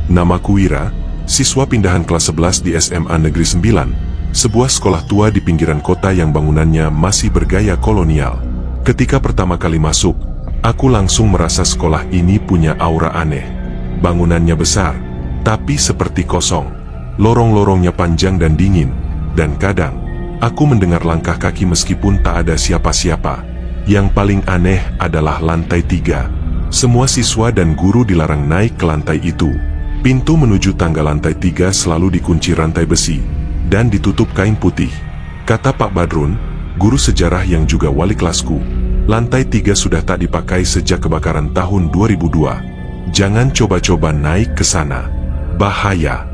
Namaku Wira, siswa pindahan kelas 11 di SMA Negeri 9, sebuah sekolah tua di pinggiran kota yang bangunannya masih bergaya kolonial. Ketika pertama kali masuk, aku langsung merasa sekolah ini punya aura aneh. Bangunannya besar, tapi seperti kosong. Lorong-lorongnya panjang dan dingin, dan kadang aku mendengar langkah kaki meskipun tak ada siapa-siapa. Yang paling aneh adalah lantai 3. Semua siswa dan guru dilarang naik ke lantai itu. Pintu menuju tangga lantai 3 selalu dikunci rantai besi dan ditutup kain putih. Kata Pak Badrun, guru sejarah yang juga wali kelasku, lantai 3 sudah tak dipakai sejak kebakaran tahun 2002. Jangan coba-coba naik ke sana. Bahaya.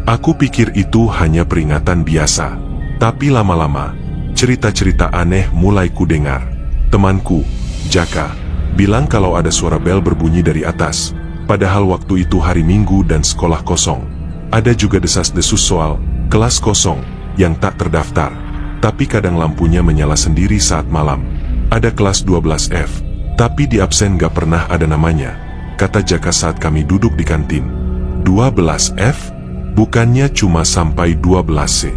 Aku pikir itu hanya peringatan biasa. Tapi lama-lama, cerita-cerita aneh mulai kudengar. Temanku, Jaka, bilang kalau ada suara bel berbunyi dari atas, padahal waktu itu hari Minggu dan sekolah kosong. Ada juga desas-desus soal kelas kosong yang tak terdaftar, tapi kadang lampunya menyala sendiri saat malam. Ada kelas 12F, tapi di absen gak pernah ada namanya, kata Jaka saat kami duduk di kantin. 12F? Bukannya cuma sampai 12C?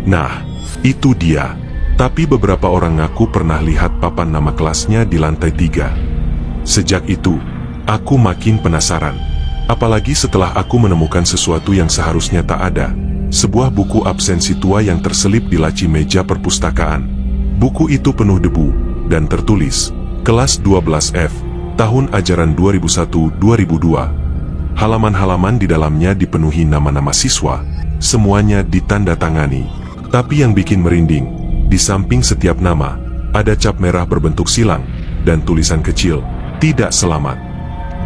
Nah, itu dia. Tapi beberapa orang ngaku pernah lihat papan nama kelasnya di lantai 3. Sejak itu, aku makin penasaran. Apalagi setelah aku menemukan sesuatu yang seharusnya tak ada. Sebuah buku absensi tua yang terselip di laci meja perpustakaan. Buku itu penuh debu, dan tertulis, kelas 12F, tahun ajaran 2001-2002. Halaman-halaman di dalamnya dipenuhi nama-nama siswa, semuanya ditandatangani. Tapi yang bikin merinding, di samping setiap nama, ada cap merah berbentuk silang, dan tulisan kecil, tidak selamat.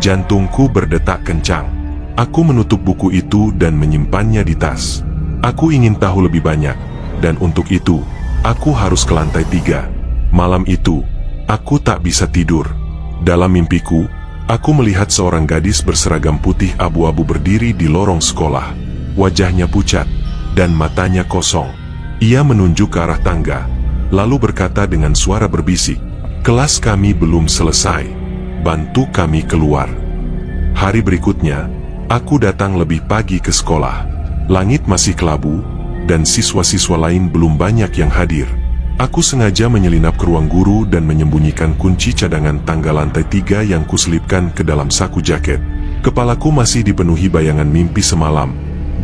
Jantungku berdetak kencang. Aku menutup buku itu dan menyimpannya di tas. Aku ingin tahu lebih banyak, dan untuk itu, aku harus ke lantai 3. Malam itu, aku tak bisa tidur. Dalam mimpiku, aku melihat seorang gadis berseragam putih abu-abu berdiri di lorong sekolah. Wajahnya pucat, dan matanya kosong. Ia menunjuk ke arah tangga, lalu berkata dengan suara berbisik, "Kelas kami belum selesai. Bantu kami keluar." Hari berikutnya, aku datang lebih pagi ke sekolah. Langit masih kelabu, dan siswa-siswa lain belum banyak yang hadir. Aku sengaja menyelinap ke ruang guru dan menyembunyikan kunci cadangan tangga lantai 3 yang kuselipkan ke dalam saku jaket. Kepalaku masih dipenuhi bayangan mimpi semalam.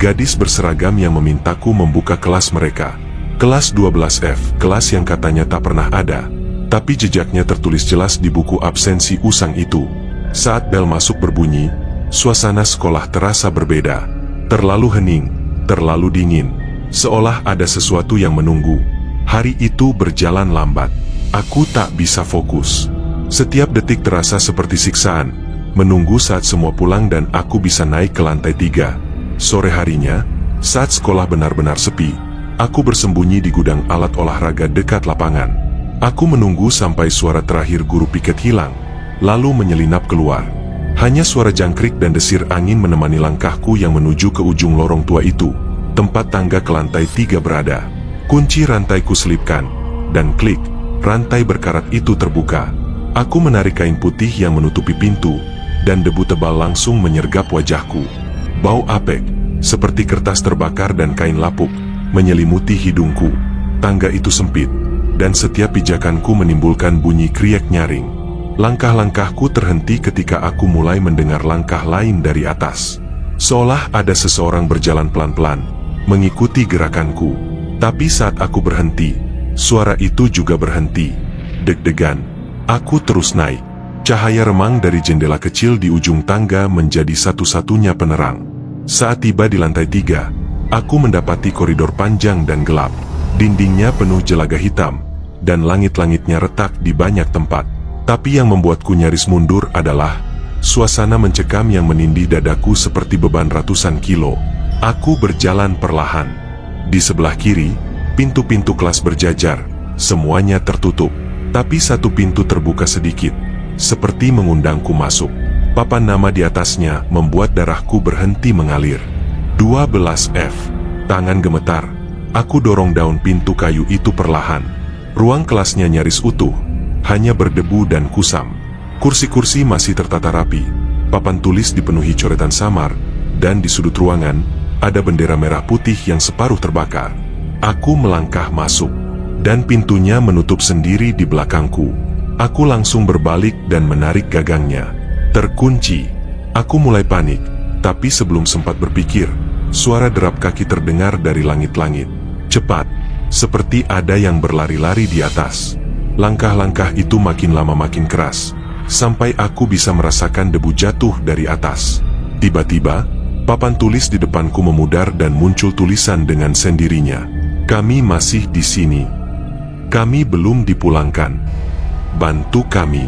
Gadis berseragam yang memintaku membuka kelas mereka. Kelas 12F, kelas yang katanya tak pernah ada, tapi jejaknya tertulis jelas di buku absensi usang itu. Saat bel masuk berbunyi, suasana sekolah terasa berbeda. Terlalu hening, terlalu dingin, seolah ada sesuatu yang menunggu. Hari itu berjalan lambat. Aku tak bisa fokus. Setiap detik terasa seperti siksaan, menunggu saat semua pulang dan aku bisa naik ke lantai 3. Sore harinya, saat sekolah benar-benar sepi, aku bersembunyi di gudang alat olahraga dekat lapangan. Aku menunggu sampai suara terakhir guru piket hilang, lalu menyelinap keluar. Hanya suara jangkrik dan desir angin menemani langkahku yang menuju ke ujung lorong tua itu, tempat tangga ke lantai 3 berada. Kunci rantai kuselipkan, dan klik, rantai berkarat itu terbuka. Aku menarik kain putih yang menutupi pintu, dan debu tebal langsung menyergap wajahku. Bau apek, seperti kertas terbakar dan kain lapuk, menyelimuti hidungku. Tangga itu sempit, dan setiap pijakanku menimbulkan bunyi kriek nyaring. Langkah-langkahku terhenti ketika aku mulai mendengar langkah lain dari atas. Seolah ada seseorang berjalan pelan-pelan, mengikuti gerakanku. Tapi saat aku berhenti, suara itu juga berhenti. Deg-degan, aku terus naik. Cahaya remang dari jendela kecil di ujung tangga menjadi satu-satunya penerang. Saat tiba di lantai 3, aku mendapati koridor panjang dan gelap. Dindingnya penuh jelaga hitam, dan langit-langitnya retak di banyak tempat. Tapi yang membuatku nyaris mundur adalah suasana mencekam yang menindih dadaku seperti beban ratusan kilo. Aku berjalan perlahan. Di sebelah kiri, pintu-pintu kelas berjajar, semuanya tertutup. Tapi satu pintu terbuka sedikit, seperti mengundangku masuk. Papan nama di atasnya membuat darahku berhenti mengalir. 12F. Tangan gemetar. Aku dorong daun pintu kayu itu perlahan. Ruang kelasnya nyaris utuh, hanya berdebu dan kusam. Kursi-kursi masih tertata rapi. Papan tulis dipenuhi coretan samar, dan di sudut ruangan, ada bendera merah putih yang separuh terbakar. Aku melangkah masuk, dan pintunya menutup sendiri di belakangku. Aku langsung berbalik dan menarik gagangnya. Terkunci. Aku mulai panik, tapi sebelum sempat berpikir, suara derap kaki terdengar dari langit-langit. Cepat, seperti ada yang berlari-lari di atas. Langkah-langkah itu makin lama makin keras, sampai aku bisa merasakan debu jatuh dari atas. Tiba-tiba, papan tulis di depanku memudar dan muncul tulisan dengan sendirinya. Kami masih di sini. Kami belum dipulangkan. Bantu kami.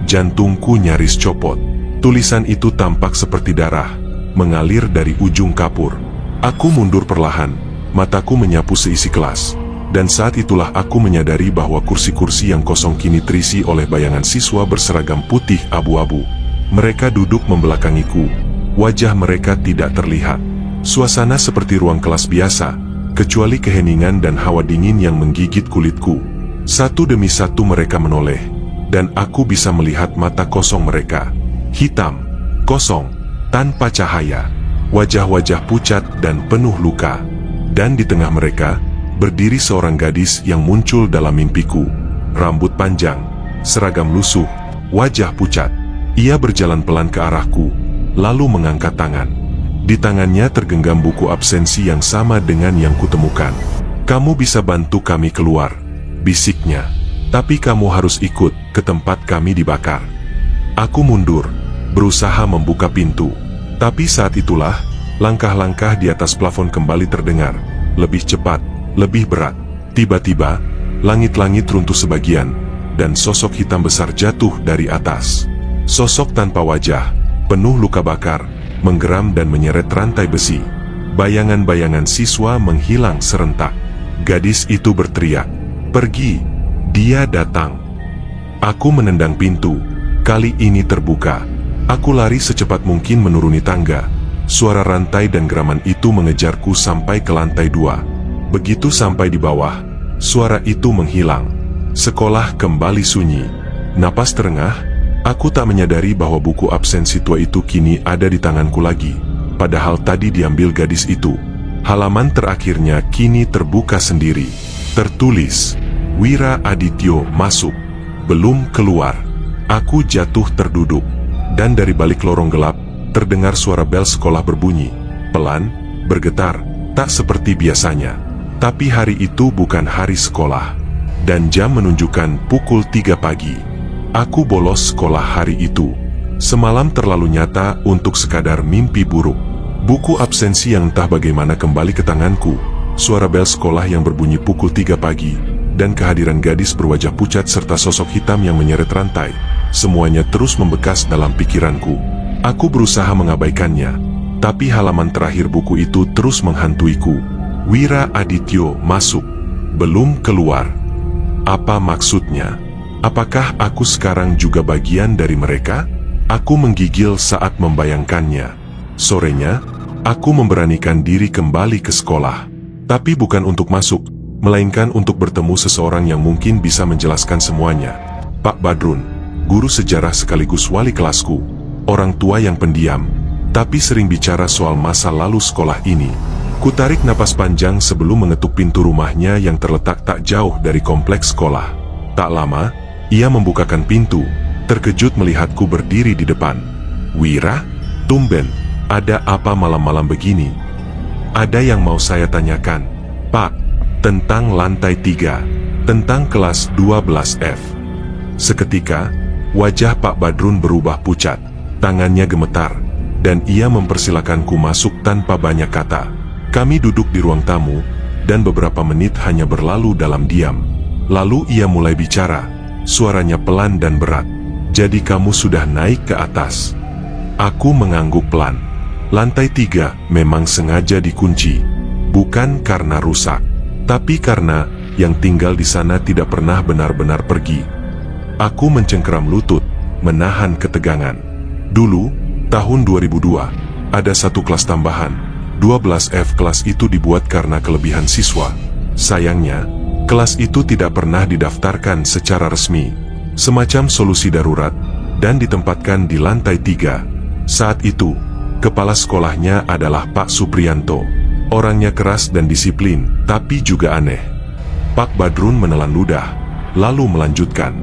Jantungku nyaris copot. Tulisan itu tampak seperti darah, mengalir dari ujung kapur. Aku mundur perlahan, mataku menyapu seisi kelas. Dan saat itulah aku menyadari bahwa kursi-kursi yang kosong kini terisi oleh bayangan siswa berseragam putih abu-abu. Mereka duduk membelakangiku. Wajah mereka tidak terlihat. Suasana seperti ruang kelas biasa, kecuali keheningan dan hawa dingin yang menggigit kulitku. Satu demi satu mereka menoleh, dan aku bisa melihat mata kosong mereka. Hitam, kosong, tanpa cahaya. Wajah-wajah pucat dan penuh luka. Dan di tengah mereka, berdiri seorang gadis yang muncul dalam mimpiku. Rambut panjang, seragam lusuh, wajah pucat. Ia berjalan pelan ke arahku, lalu mengangkat tangan. Di tangannya tergenggam buku absensi yang sama dengan yang kutemukan. "Kamu bisa bantu kami keluar," bisiknya. "Tapi kamu harus ikut ke tempat kami dibakar." Aku mundur, berusaha membuka pintu. Tapi saat itulah, langkah-langkah di atas plafon kembali terdengar. Lebih cepat, lebih berat. Tiba-tiba, langit-langit runtuh sebagian, dan sosok hitam besar jatuh dari atas. Sosok tanpa wajah, penuh luka bakar, menggeram dan menyeret rantai besi. Bayangan-bayangan siswa menghilang serentak. Gadis itu berteriak, "Pergi! Dia datang!" Aku menendang pintu. Kali ini terbuka. Aku lari secepat mungkin menuruni tangga. Suara rantai dan geraman itu mengejarku sampai ke lantai 2. Begitu sampai di bawah, suara itu menghilang. Sekolah kembali sunyi. Napas terengah, aku tak menyadari bahwa buku absensi tua itu kini ada di tanganku lagi. Padahal tadi diambil gadis itu. Halaman terakhirnya kini terbuka sendiri. Tertulis, "Wira Adityo masuk. Belum keluar." Aku jatuh terduduk. Dan dari balik lorong gelap, terdengar suara bel sekolah berbunyi. Pelan, bergetar, tak seperti biasanya. Tapi hari itu bukan hari sekolah. Dan jam menunjukkan pukul 3 pagi. Aku bolos sekolah hari itu. Semalam terlalu nyata untuk sekadar mimpi buruk. Buku absensi yang entah bagaimana kembali ke tanganku. Suara bel sekolah yang berbunyi pukul 3 pagi. Dan kehadiran gadis berwajah pucat serta sosok hitam yang menyeret rantai. Semuanya terus membekas dalam pikiranku. Aku berusaha mengabaikannya. Tapi halaman terakhir buku itu terus menghantuiku. "Wira Adityo masuk. Belum keluar." Apa maksudnya? Apakah aku sekarang juga bagian dari mereka? Aku menggigil saat membayangkannya. Sorenya, aku memberanikan diri kembali ke sekolah. Tapi bukan untuk masuk, melainkan untuk bertemu seseorang yang mungkin bisa menjelaskan semuanya. Pak Badrun, guru sejarah sekaligus wali kelasku. Orang tua yang pendiam, tapi sering bicara soal masa lalu sekolah ini. Kutarik napas panjang sebelum mengetuk pintu rumahnya yang terletak tak jauh dari kompleks sekolah. Tak lama, ia membukakan pintu, terkejut melihatku berdiri di depan. "Wira, tumben, ada apa malam-malam begini?" "Ada yang mau saya tanyakan, Pak, tentang lantai 3, tentang kelas 12F. Seketika, wajah Pak Badrun berubah pucat, tangannya gemetar, dan ia mempersilakanku masuk tanpa banyak kata. Kami duduk di ruang tamu, dan beberapa menit hanya berlalu dalam diam. Lalu ia mulai bicara, suaranya pelan dan berat. "Jadi kamu sudah naik ke atas?" Aku mengangguk pelan. Lantai 3 memang sengaja dikunci. Bukan karena rusak, tapi karena yang tinggal di sana tidak pernah benar-benar pergi. Aku mencengkeram lutut, menahan ketegangan. Dulu, tahun 2002, ada satu kelas tambahan. 12F. Kelas itu dibuat karena kelebihan siswa. Sayangnya, kelas itu tidak pernah didaftarkan secara resmi. Semacam solusi darurat, dan ditempatkan di lantai 3. Saat itu, Kepala sekolahnya adalah Pak Supriyanto. Orangnya keras dan disiplin, tapi juga aneh. Pak Badrun menelan ludah, lalu melanjutkan.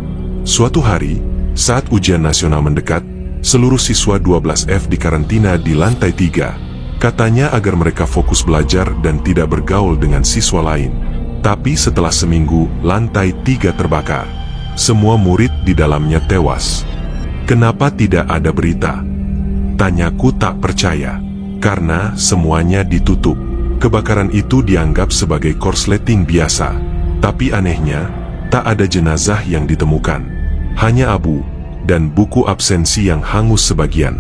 Suatu hari, saat ujian nasional mendekat, seluruh siswa 12F dikarantina di lantai 3. Katanya agar mereka fokus belajar dan tidak bergaul dengan siswa lain. Tapi setelah seminggu, lantai 3 terbakar. Semua murid di dalamnya tewas. Kenapa tidak ada berita? Tanyaku tak percaya. Karena semuanya ditutup. Kebakaran itu dianggap sebagai korsleting biasa. Tapi anehnya, tak ada jenazah yang ditemukan. Hanya abu dan buku absensi yang hangus sebagian.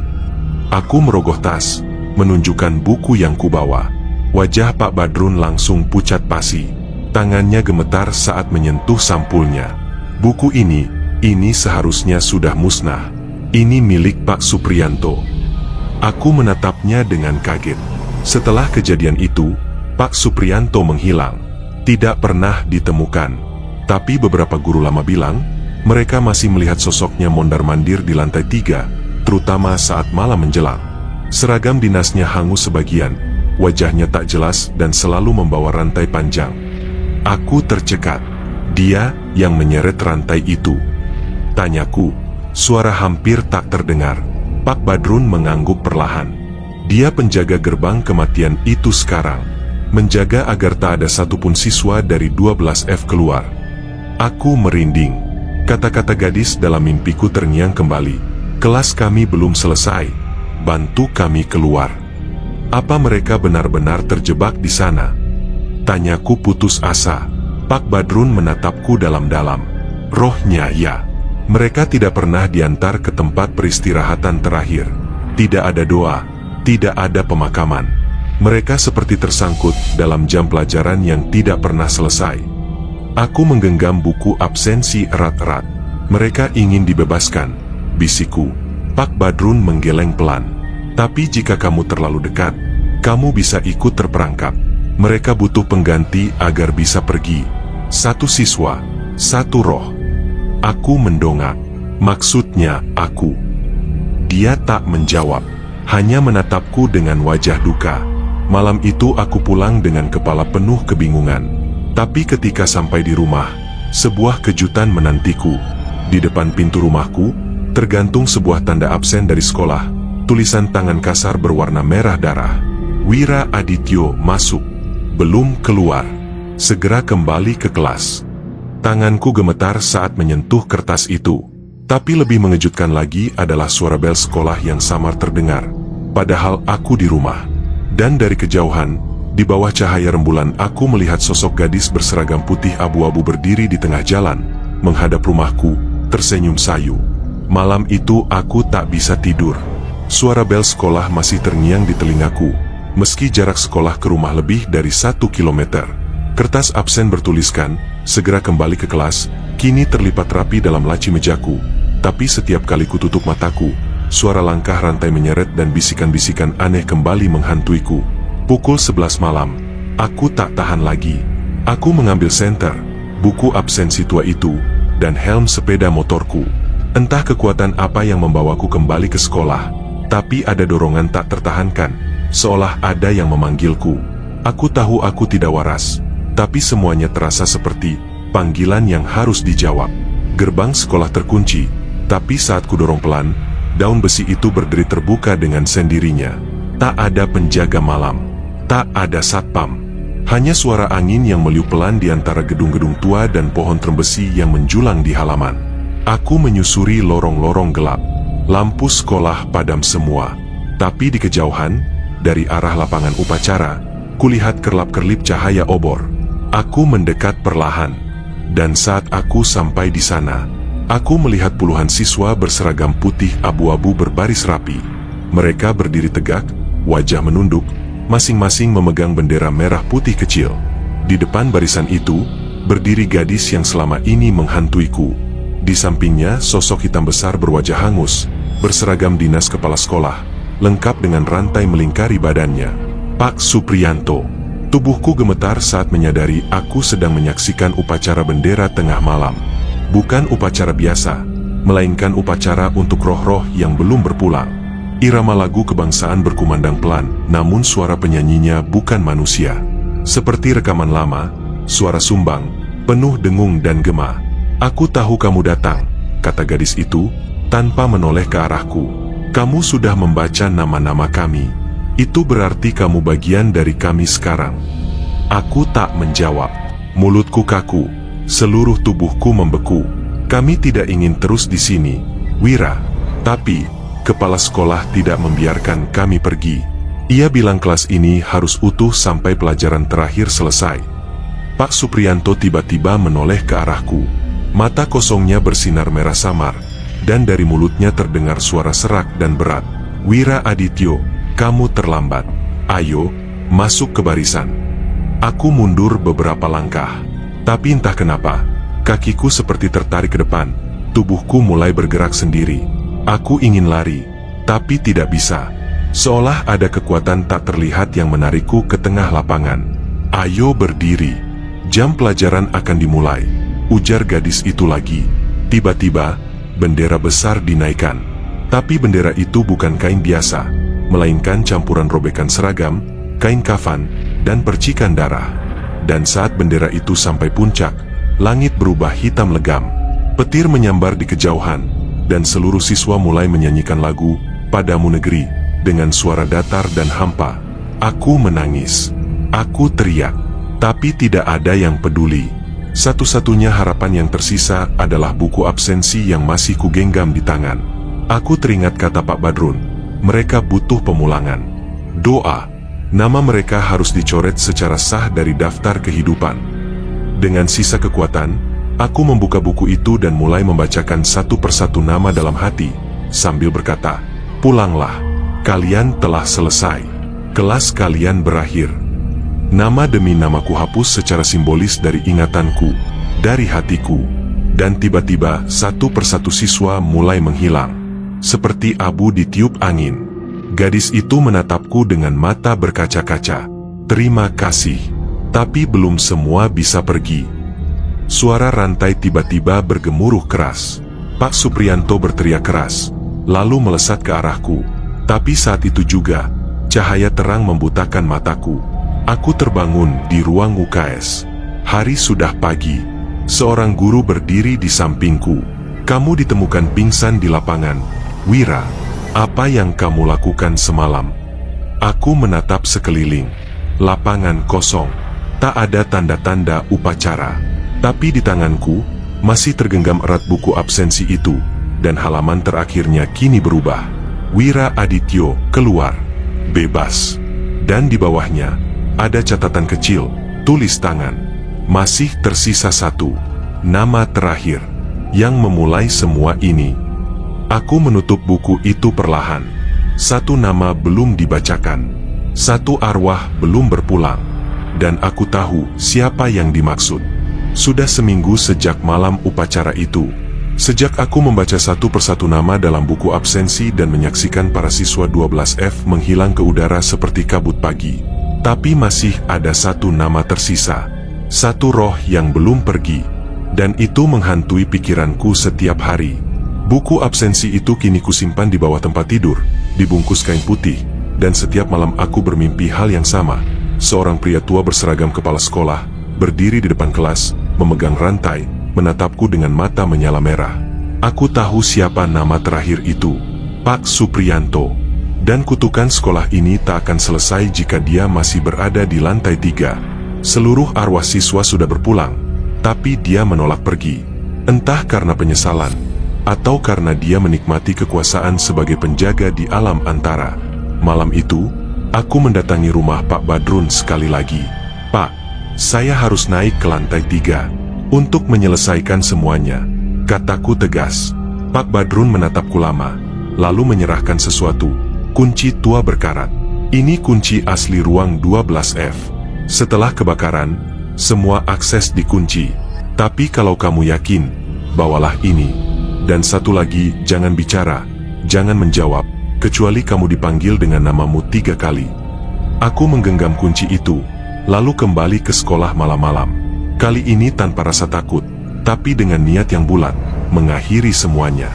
Aku merogoh tas, menunjukkan buku yang kubawa. Wajah Pak Badrun langsung pucat pasi. Tangannya gemetar saat menyentuh sampulnya. Buku ini seharusnya sudah musnah. Ini milik Pak Supriyanto. Aku menatapnya dengan kaget. Setelah kejadian itu, Pak Supriyanto menghilang. Tidak pernah ditemukan. Tapi beberapa guru lama bilang, mereka masih melihat sosoknya mondar-mandir di lantai 3, terutama saat malam menjelang. Seragam dinasnya hangus sebagian, wajahnya tak jelas dan selalu membawa rantai panjang. Aku tercekat. Dia yang menyeret rantai itu. Tanyaku, suara hampir tak terdengar. Pak Badrun mengangguk perlahan. Dia penjaga gerbang kematian itu sekarang. Menjaga agar tak ada satupun siswa dari 12F keluar. Aku merinding. Kata-kata gadis dalam mimpiku terngiang kembali. Kelas kami belum selesai. Bantu kami keluar. Apa mereka benar-benar terjebak di sana? Tanyaku putus asa. Pak Badrun menatapku dalam-dalam. Rohnya ya. Mereka tidak pernah diantar ke tempat peristirahatan terakhir. Tidak ada doa, tidak ada pemakaman. Mereka seperti tersangkut dalam jam pelajaran yang tidak pernah selesai. Aku menggenggam buku absensi erat-erat. Mereka ingin dibebaskan, bisikku. Pak Badrun menggeleng pelan. Tapi jika kamu terlalu dekat, kamu bisa ikut terperangkap. Mereka butuh pengganti agar bisa pergi. Satu siswa, satu roh. Aku mendongak. Maksudnya aku. Dia tak menjawab. Hanya menatapku dengan wajah duka. Malam itu aku pulang dengan kepala penuh kebingungan. Tapi ketika sampai di rumah, sebuah kejutan menantiku. Di depan pintu rumahku, tergantung sebuah tanda absen dari sekolah. Tulisan tangan kasar berwarna merah darah. Wira Adityo masuk. Belum keluar. Segera kembali ke kelas. Tanganku gemetar saat menyentuh kertas itu. Tapi lebih mengejutkan lagi adalah suara bel sekolah yang samar terdengar. Padahal aku di rumah. Dan dari kejauhan, di bawah cahaya rembulan aku melihat sosok gadis berseragam putih abu-abu berdiri di tengah jalan, menghadap rumahku, tersenyum sayu. Malam itu aku tak bisa tidur. Suara bel sekolah masih terngiang di telingaku, meski jarak sekolah ke rumah lebih dari 1 kilometer. Kertas absen bertuliskan, segera kembali ke kelas, kini terlipat rapi dalam laci mejaku. Tapi setiap kali kututup mataku, suara langkah rantai menyeret dan bisikan-bisikan aneh kembali menghantuiku. Pukul 11 malam, aku tak tahan lagi. Aku mengambil senter, buku absensi tua itu, dan helm sepeda motorku. Entah kekuatan apa yang membawaku kembali ke sekolah, tapi ada dorongan tak tertahankan, seolah ada yang memanggilku. Aku tahu aku tidak waras. Tapi semuanya terasa seperti panggilan yang harus dijawab. Gerbang sekolah terkunci, tapi saat kudorong pelan, daun besi itu berdiri terbuka dengan sendirinya. Tak ada penjaga malam, tak ada satpam. Hanya suara angin yang meliuk pelan di antara gedung-gedung tua dan pohon trembesi yang menjulang di halaman. Aku menyusuri lorong-lorong gelap. Lampu sekolah padam semua. Tapi di kejauhan, dari arah lapangan upacara, kulihat kerlap-kerlip cahaya obor. Aku mendekat perlahan, dan saat aku sampai di sana, aku melihat puluhan siswa berseragam putih abu-abu berbaris rapi. Mereka berdiri tegak, wajah menunduk, masing-masing memegang bendera merah putih kecil. Di depan barisan itu, berdiri gadis yang selama ini menghantuiku. Di sampingnya, sosok hitam besar berwajah hangus, berseragam dinas kepala sekolah, lengkap dengan rantai melingkari badannya. Pak Supriyanto. Tubuhku gemetar saat menyadari aku sedang menyaksikan upacara bendera tengah malam. Bukan upacara biasa, melainkan upacara untuk roh-roh yang belum berpulang. Irama lagu kebangsaan berkumandang pelan, namun suara penyanyinya bukan manusia. Seperti rekaman lama, suara sumbang, penuh dengung dan gema. "Aku tahu kamu datang," kata gadis itu, tanpa menoleh ke arahku. "Kamu sudah membaca nama-nama kami. Itu berarti kamu bagian dari kami sekarang." Aku tak menjawab. Mulutku kaku, seluruh tubuhku membeku. "Kami tidak ingin terus di sini, Wira. Tapi kepala sekolah tidak membiarkan kami pergi. Ia bilang kelas ini harus utuh sampai pelajaran terakhir selesai." Pak Supriyanto tiba-tiba menoleh ke arahku. Mata kosongnya bersinar merah samar, dan dari mulutnya terdengar suara serak dan berat. "Wira Adityo, kamu terlambat. Ayo, masuk ke barisan." Aku mundur beberapa langkah. Tapi entah kenapa, kakiku seperti tertarik ke depan. Tubuhku mulai bergerak sendiri. Aku ingin lari, tapi tidak bisa. Seolah ada kekuatan tak terlihat yang menarikku ke tengah lapangan. "Ayo berdiri. Jam pelajaran akan dimulai," ujar gadis itu lagi. Tiba-tiba, bendera besar dinaikkan. Tapi bendera itu bukan kain biasa, melainkan campuran robekan seragam, kain kafan, dan percikan darah. Dan saat bendera itu sampai puncak, langit berubah hitam legam. Petir menyambar di kejauhan, dan seluruh siswa mulai menyanyikan lagu "Padamu Negeri" dengan suara datar dan hampa. Aku menangis. Aku teriak. Tapi tidak ada yang peduli. Satu-satunya harapan yang tersisa adalah buku absensi yang masih kugenggam di tangan. Aku teringat kata Pak Badrun, mereka butuh pemulangan. Doa. Nama mereka harus dicoret secara sah dari daftar kehidupan. Dengan sisa kekuatan, aku membuka buku itu dan mulai membacakan satu persatu nama dalam hati, sambil berkata, "Pulanglah, kalian telah selesai. Kelas kalian berakhir." Nama demi nama kuhapus secara simbolis dari ingatanku, dari hatiku. Dan tiba-tiba satu persatu siswa mulai menghilang. Seperti abu ditiup angin. Gadis itu menatapku dengan mata berkaca-kaca. "Terima kasih." Tapi belum semua bisa pergi. Suara rantai tiba-tiba bergemuruh keras. Pak Supriyanto berteriak keras, lalu melesat ke arahku. Tapi saat itu juga, cahaya terang membutakan mataku. Aku terbangun di ruang UKS. Hari sudah pagi. Seorang guru berdiri di sampingku. "Kamu ditemukan pingsan di lapangan, Wira. Apa yang kamu lakukan semalam?" Aku menatap sekeliling. Lapangan kosong. Tak ada tanda-tanda upacara. Tapi di tanganku, masih tergenggam erat buku absensi itu, dan halaman terakhirnya kini berubah. "Wira Adityo, keluar. Bebas." Dan di bawahnya, ada catatan kecil, tulis tangan. Masih tersisa satu. Nama terakhir, yang memulai semua ini. Aku menutup buku itu perlahan. Satu nama belum dibacakan. Satu arwah belum berpulang. Dan aku tahu siapa yang dimaksud. Sudah seminggu sejak malam upacara itu. Sejak aku membaca satu persatu nama dalam buku absensi dan menyaksikan para siswa 12F menghilang ke udara seperti kabut pagi. Tapi masih ada satu nama tersisa. Satu roh yang belum pergi. Dan itu menghantui pikiranku setiap hari. Buku absensi itu kini kusimpan di bawah tempat tidur, dibungkus kain putih, dan setiap malam aku bermimpi hal yang sama. Seorang pria tua berseragam kepala sekolah, berdiri di depan kelas, memegang rantai, menatapku dengan mata menyala merah. Aku tahu siapa nama terakhir itu, Pak Supriyanto. Dan kutukan sekolah ini tak akan selesai jika dia masih berada di lantai 3. Seluruh arwah siswa sudah berpulang, tapi dia menolak pergi. Entah karena penyesalan, atau karena dia menikmati kekuasaan sebagai penjaga di alam antara. Malam itu, aku mendatangi rumah Pak Badrun sekali lagi. "Pak, saya harus naik ke lantai 3 untuk menyelesaikan semuanya," kataku tegas. Pak Badrun menatapku lama, lalu menyerahkan sesuatu, kunci tua berkarat. "Ini kunci asli ruang 12F. Setelah kebakaran, semua akses dikunci. Tapi kalau kamu yakin, bawalah ini. Dan satu lagi, jangan bicara, jangan menjawab, kecuali kamu dipanggil dengan namamu 3 kali." Aku menggenggam kunci itu, lalu kembali ke sekolah malam-malam. Kali ini tanpa rasa takut, tapi dengan niat yang bulat, mengakhiri semuanya.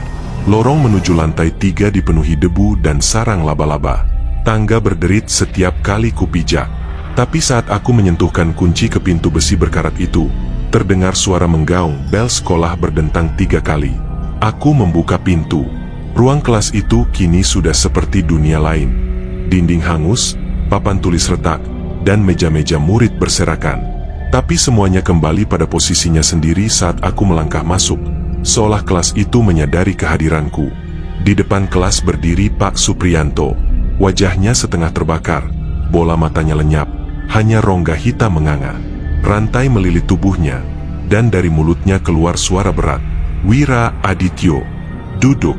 Lorong menuju lantai 3 dipenuhi debu dan sarang laba-laba. Tangga berderit setiap kali kupijak. Tapi saat aku menyentuhkan kunci ke pintu besi berkarat itu, terdengar suara menggaung bel sekolah berdentang 3 kali. Aku membuka pintu. Ruang kelas itu kini sudah seperti dunia lain. Dinding hangus, papan tulis retak, dan meja-meja murid berserakan. Tapi semuanya kembali pada posisinya sendiri saat aku melangkah masuk, seolah kelas itu menyadari kehadiranku. Di depan kelas berdiri Pak Supriyanto. Wajahnya setengah terbakar, bola matanya lenyap, hanya rongga hitam menganga. Rantai melilit tubuhnya, dan dari mulutnya keluar suara berat. "Wira Adityo, duduk."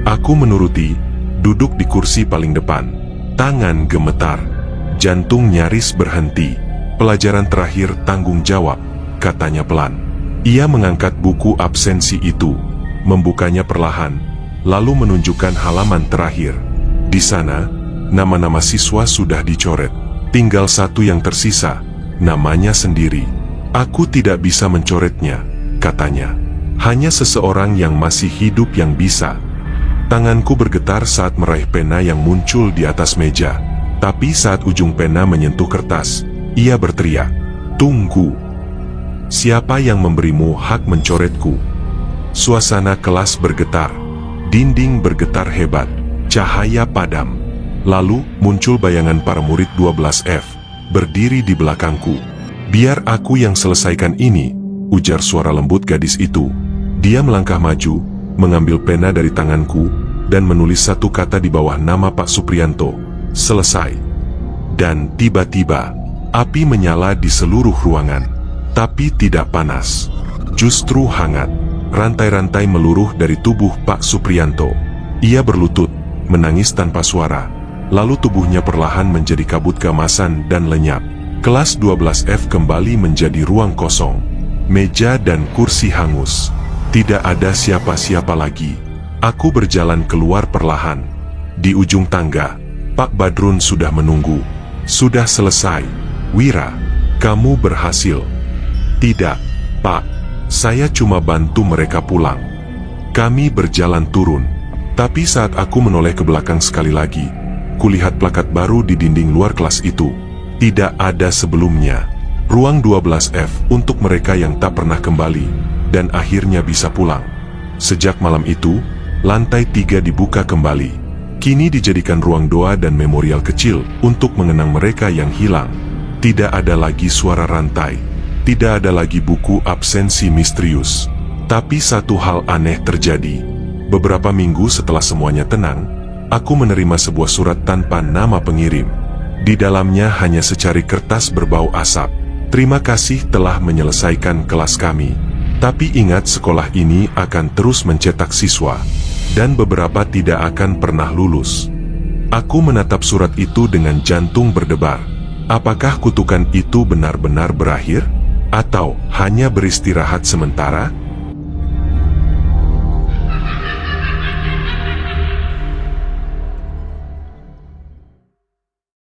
Aku menuruti, duduk di kursi paling depan. Tangan gemetar, jantung nyaris berhenti. "Pelajaran terakhir tanggung jawab," katanya pelan. Ia mengangkat buku absensi itu, membukanya perlahan, lalu menunjukkan halaman terakhir. Di sana, nama-nama siswa sudah dicoret. Tinggal satu yang tersisa, namanya sendiri. "Aku tidak bisa mencoretnya," katanya. "Hanya seseorang yang masih hidup yang bisa." Tanganku bergetar saat meraih pena yang muncul di atas meja. Tapi saat ujung pena menyentuh kertas, ia berteriak, "Tunggu! Siapa yang memberimu hak mencoretku?" Suasana kelas bergetar. Dinding bergetar hebat. Cahaya padam. Lalu muncul bayangan para murid 12F, berdiri di belakangku. "Biar aku yang selesaikan ini," ujar suara lembut gadis itu. Dia melangkah maju, mengambil pena dari tanganku, dan menulis satu kata di bawah nama Pak Supriyanto, "Selesai." Dan tiba-tiba, api menyala di seluruh ruangan. Tapi tidak panas, justru hangat. Rantai-rantai meluruh dari tubuh Pak Supriyanto. Ia berlutut, menangis tanpa suara. Lalu tubuhnya perlahan menjadi kabut keemasan dan lenyap. Kelas 12F kembali menjadi ruang kosong. Meja dan kursi hangus. Tidak ada siapa-siapa lagi. Aku berjalan keluar perlahan. Di ujung tangga, Pak Badrun sudah menunggu. "Sudah selesai, Wira. Kamu berhasil." "Tidak, Pak. Saya cuma bantu mereka pulang." Kami berjalan turun. Tapi saat aku menoleh ke belakang sekali lagi, kulihat plakat baru di dinding luar kelas itu. Tidak ada sebelumnya. Ruang 12F untuk mereka yang tak pernah kembali, dan akhirnya bisa pulang. Sejak malam itu, lantai 3 dibuka kembali. Kini dijadikan ruang doa dan memorial kecil untuk mengenang mereka yang hilang. Tidak ada lagi suara rantai. Tidak ada lagi buku absensi misterius. Tapi satu hal aneh terjadi. Beberapa minggu setelah semuanya tenang, aku menerima sebuah surat tanpa nama pengirim. Di dalamnya hanya secari kertas berbau asap. "Terima kasih telah menyelesaikan kelas kami. Tapi ingat, sekolah ini akan terus mencetak siswa, dan beberapa tidak akan pernah lulus." Aku menatap surat itu dengan jantung berdebar. Apakah kutukan itu benar-benar berakhir? Atau hanya beristirahat sementara?